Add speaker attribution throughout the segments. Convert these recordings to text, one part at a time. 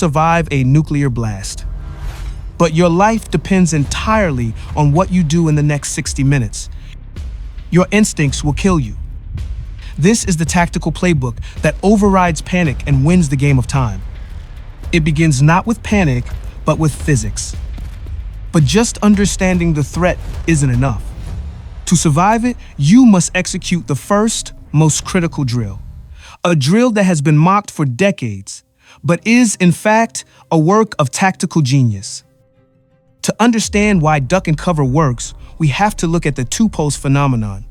Speaker 1: survive a nuclear blast. But your life depends entirely on what you do in the next 60 minutes. Your instincts will kill you. This is the tactical playbook that overrides panic and wins the game of time. It begins not with panic, but with physics. But just understanding the threat isn't enough. To survive it, you must execute the first, most critical drill. A drill that has been mocked for decades, but is, in fact, a work of tactical genius. To understand why duck and cover works, we have to look at the two-pulse phenomenon.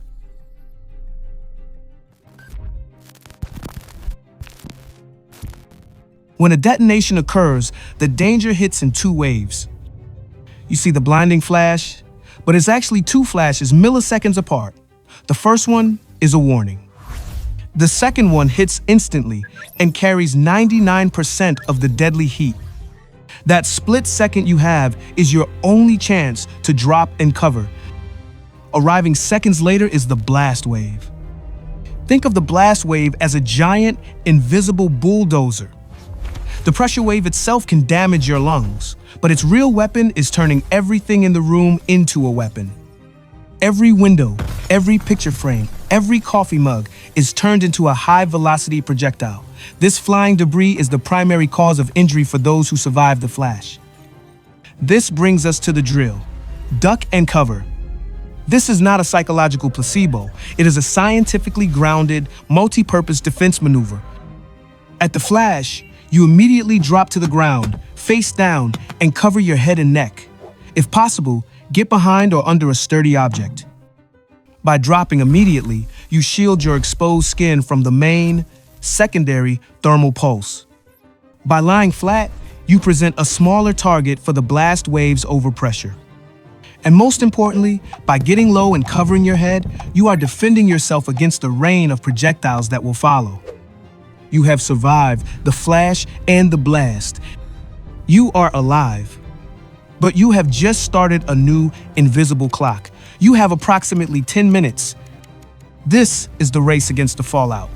Speaker 1: When a detonation occurs, the danger hits in two waves. You see the blinding flash, but it's actually two flashes milliseconds apart. The first one is a warning. The second one hits instantly and carries 99% of the deadly heat. That split second you have is your only chance to drop and cover. Arriving seconds later is the blast wave. Think of the blast wave as a giant, invisible bulldozer. The pressure wave itself can damage your lungs, but its real weapon is turning everything in the room into a weapon. Every window, every picture frame, every coffee mug is turned into a high-velocity projectile. This flying debris is the primary cause of injury for those who survive the flash. This brings us to the drill: duck and cover. This is not a psychological placebo. It is a scientifically grounded, multi-purpose defense maneuver. At the flash, you immediately drop to the ground, face down, and cover your head and neck. If possible, get behind or under a sturdy object. By dropping immediately, you shield your exposed skin from the main, secondary thermal pulse. By lying flat, you present a smaller target for the blast wave's overpressure. And most importantly, by getting low and covering your head, you are defending yourself against the rain of projectiles that will follow. You have survived the flash and the blast. You are alive. But you have just started a new invisible clock. You have approximately 10 minutes. This is the race against the fallout.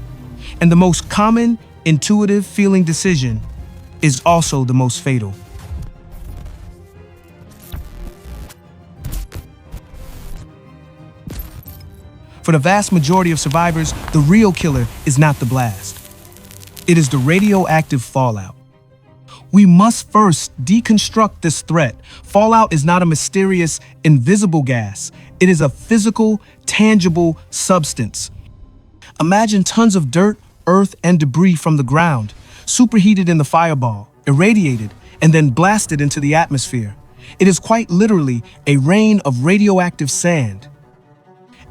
Speaker 1: And the most common, intuitive feeling decision is also the most fatal. For the vast majority of survivors, the real killer is not the blast. It is the radioactive fallout. We must first deconstruct this threat. Fallout is not a mysterious, invisible gas. It is a physical, tangible substance. Imagine tons of dirt, earth, and debris from the ground, superheated in the fireball, irradiated, and then blasted into the atmosphere. It is quite literally a rain of radioactive sand.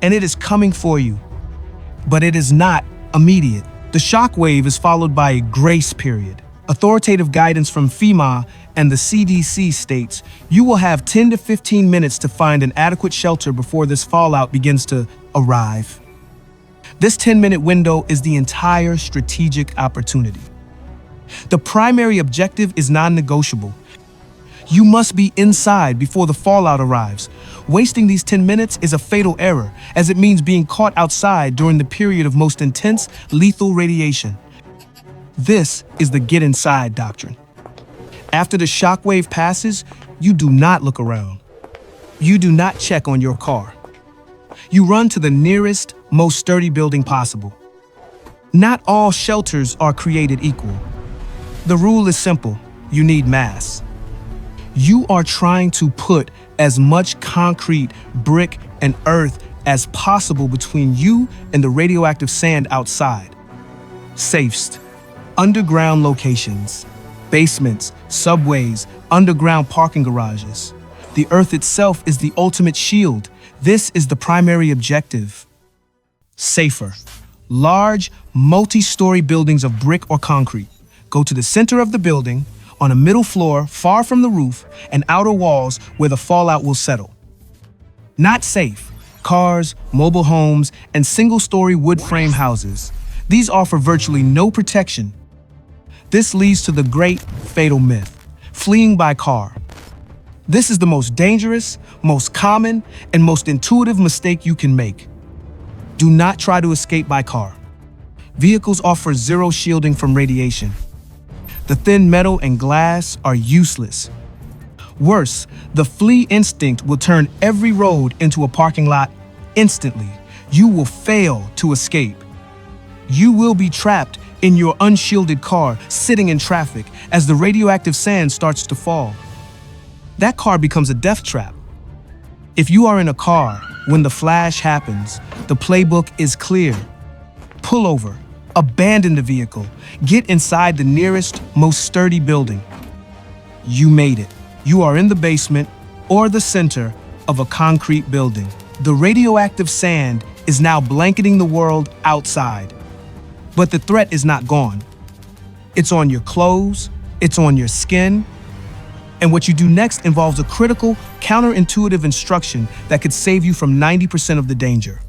Speaker 1: And it is coming for you. But it is not immediate. The shock wave is followed by a grace period. Authoritative guidance from FEMA and the CDC states you will have 10 to 15 minutes to find an adequate shelter before this fallout begins to arrive. This 10-minute window is the entire strategic opportunity. The primary objective is non-negotiable. You must be inside before the fallout arrives. Wasting these 10 minutes is a fatal error, as it means being caught outside during the period of most intense, lethal radiation. This is the get inside doctrine. After the shockwave passes, you do not look around. You do not check on your car. You run to the nearest, most sturdy building possible. Not all shelters are created equal. The rule is simple: you need mass. You are trying to put as much concrete, brick, and earth as possible between you and the radioactive sand outside. Safest, underground locations, basements, subways, underground parking garages. The earth itself is the ultimate shield. This is the primary objective. Safer, large, multi-story buildings of brick or concrete. Go to the center of the building, on a middle floor, far from the roof, and outer walls where the fallout will settle. Not safe: cars, mobile homes, and single-story wood frame houses. These offer virtually no protection. This leads to the great, fatal myth: fleeing by car. This is the most dangerous, most common, and most intuitive mistake you can make. Do not try to escape by car. Vehicles offer zero shielding from radiation. The thin metal and glass are useless. Worse, the flee instinct will turn every road into a parking lot instantly. You will fail to escape. You will be trapped in your unshielded car, sitting in traffic as the radioactive sand starts to fall. That car becomes a death trap. If you are in a car when the flash happens, the playbook is clear. Pull over, abandon the vehicle, get inside the nearest, most sturdy building. You made it. You are in the basement or the center of a concrete building. The radioactive sand is now blanketing the world outside. But the threat is not gone. It's on your clothes, it's on your skin, and what you do next involves a critical, counterintuitive instruction that could save you from 90% of the danger.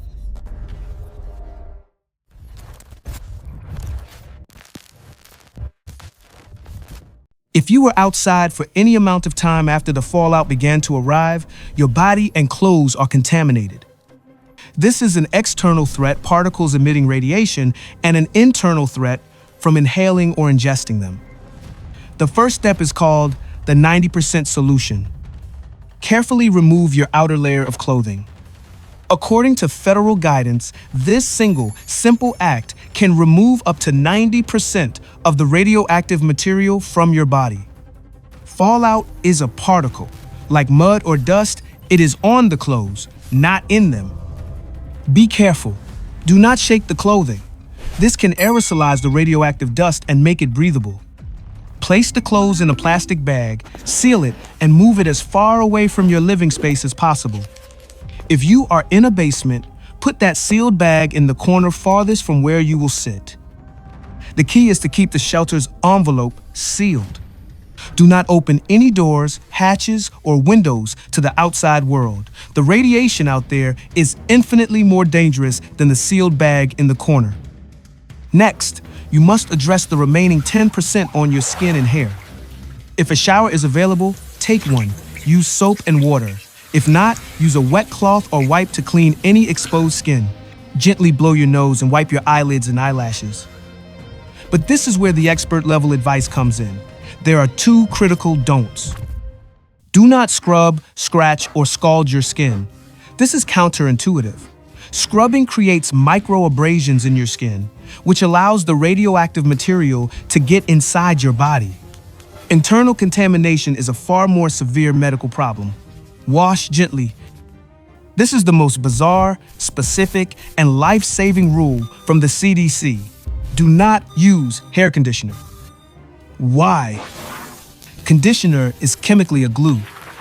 Speaker 1: If you were outside for any amount of time after the fallout began to arrive, your body and clothes are contaminated. This is an external threat, particles emitting radiation, and an internal threat from inhaling or ingesting them. The first step is called the 90% solution. Carefully remove your outer layer of clothing. According to federal guidance, this simple act can remove up to 90% of the radioactive material from your body. Fallout is a particle. Like mud or dust, it is on the clothes, not in them. Be careful. Do not shake the clothing. This can aerosolize the radioactive dust and make it breathable. Place the clothes in a plastic bag, seal it, and move it as far away from your living space as possible. If you are in a basement, put that sealed bag in the corner farthest from where you will sit. The key is to keep the shelter's envelope sealed. Do not open any doors, hatches, or windows to the outside world. The radiation out there is infinitely more dangerous than the sealed bag in the corner. Next, you must address the remaining 10% on your skin and hair. If a shower is available, take one. Use soap and water. If not, use a wet cloth or wipe to clean any exposed skin. Gently blow your nose and wipe your eyelids and eyelashes. But this is where the expert-level advice comes in. There are two critical don'ts. Do not scrub, scratch, or scald your skin. This is counterintuitive. Scrubbing creates microabrasions in your skin, which allows the radioactive material to get inside your body. Internal contamination is a far more severe medical problem. Wash gently. This is the most bizarre, specific, and life-saving rule from the CDC. Do not use hair conditioner. Why? Conditioner is chemically a glue.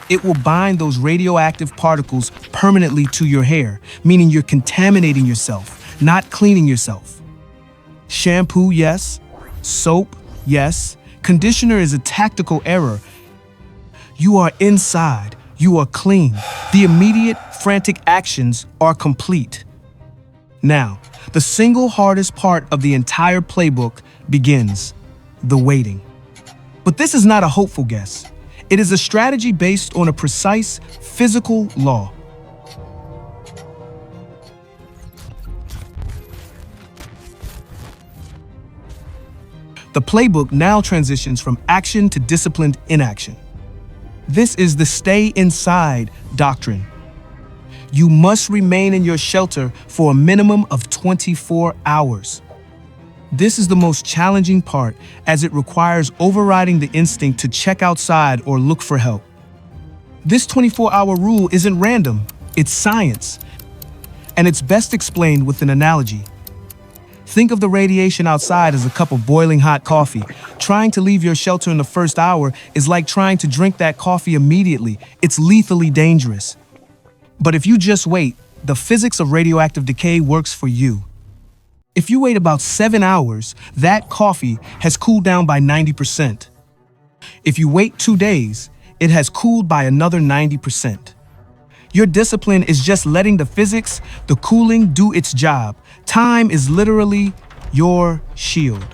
Speaker 1: It will bind those radioactive particles permanently to your hair, meaning you're contaminating yourself, not cleaning yourself. Shampoo, yes. Soap, yes. Conditioner is a tactical error. You are inside. You are clean. The immediate, frantic actions are complete. Now, the single hardest part of the entire playbook begins: the waiting. But this is not a hopeful guess. It is a strategy based on a precise physical law. The playbook now transitions from action to disciplined inaction. This is the stay inside doctrine. You must remain in your shelter for a minimum of 24 hours. This is the most challenging part, as it requires overriding the instinct to check outside or look for help. This 24-hour rule isn't random, it's science, and it's best explained with an analogy. Think of the radiation outside as a cup of boiling hot coffee. Trying to leave your shelter in the first hour is like trying to drink that coffee immediately. It's lethally dangerous. But if you just wait, the physics of radioactive decay works for you. If you wait about 7 hours, that coffee has cooled down by 90%. If you wait 2 days, it has cooled by another 90%. Your discipline is just letting the physics, the cooling, do its job. Time is literally your shield.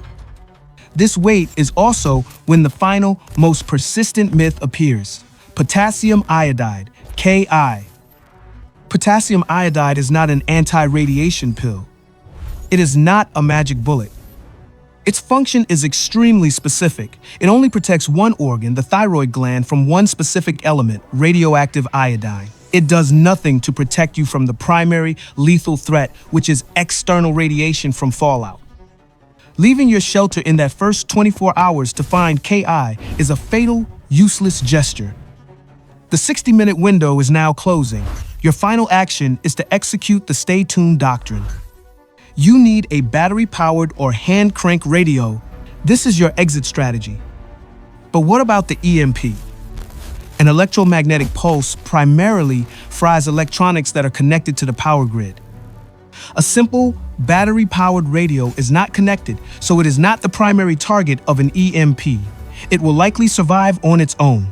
Speaker 1: This wait is also when the final, most persistent myth appears: potassium iodide, Ki. Potassium iodide is not an anti-radiation pill. It is not a magic bullet. Its function is extremely specific. It only protects one organ, the thyroid gland, from one specific element, radioactive iodine. It does nothing to protect you from the primary lethal threat, which is external radiation from fallout. Leaving your shelter in that first 24 hours to find KI is a fatal, useless gesture. The 60-minute window is now closing. Your final action is to execute the Stay Tuned Doctrine. You need a battery-powered or hand-crank radio. This is your exit strategy. But what about the EMP? An electromagnetic pulse primarily fries electronics that are connected to the power grid. A simple battery-powered radio is not connected, so it is not the primary target of an EMP. It will likely survive on its own.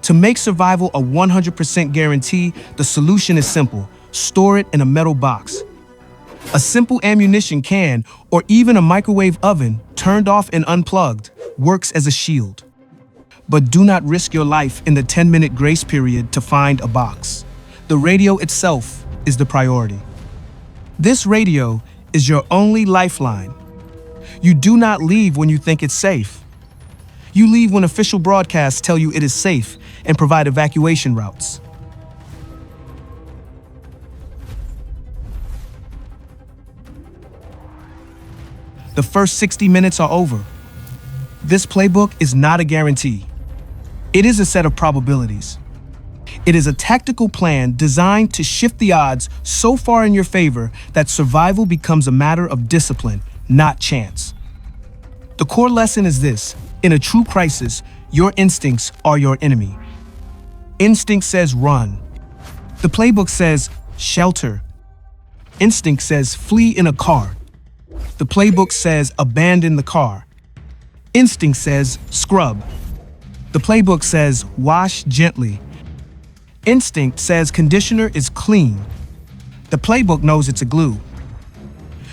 Speaker 1: To make survival a 100% guarantee, the solution is simple. Store it in a metal box. A simple ammunition can, or even a microwave oven, turned off and unplugged, works as a shield. But do not risk your life in the 10-minute grace period to find a box. The radio itself is the priority. This radio is your only lifeline. You do not leave when you think it's safe. You leave when official broadcasts tell you it is safe and provide evacuation routes. The first 60 minutes are over. This playbook is not a guarantee. It is a set of probabilities. It is a tactical plan designed to shift the odds so far in your favor that survival becomes a matter of discipline, not chance. The core lesson is this: in a true crisis, your instincts are your enemy. Instinct says run. The playbook says shelter. Instinct says flee in a car. The playbook says abandon the car. Instinct says scrub. The playbook says wash gently. Instinct says conditioner is clean. The playbook knows it's a glue.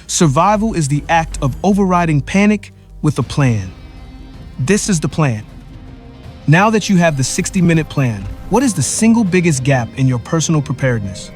Speaker 1: Survival is the act of overriding panic with a plan. This is the plan. Now that you have the 60-minute plan, what is the single biggest gap in your personal preparedness?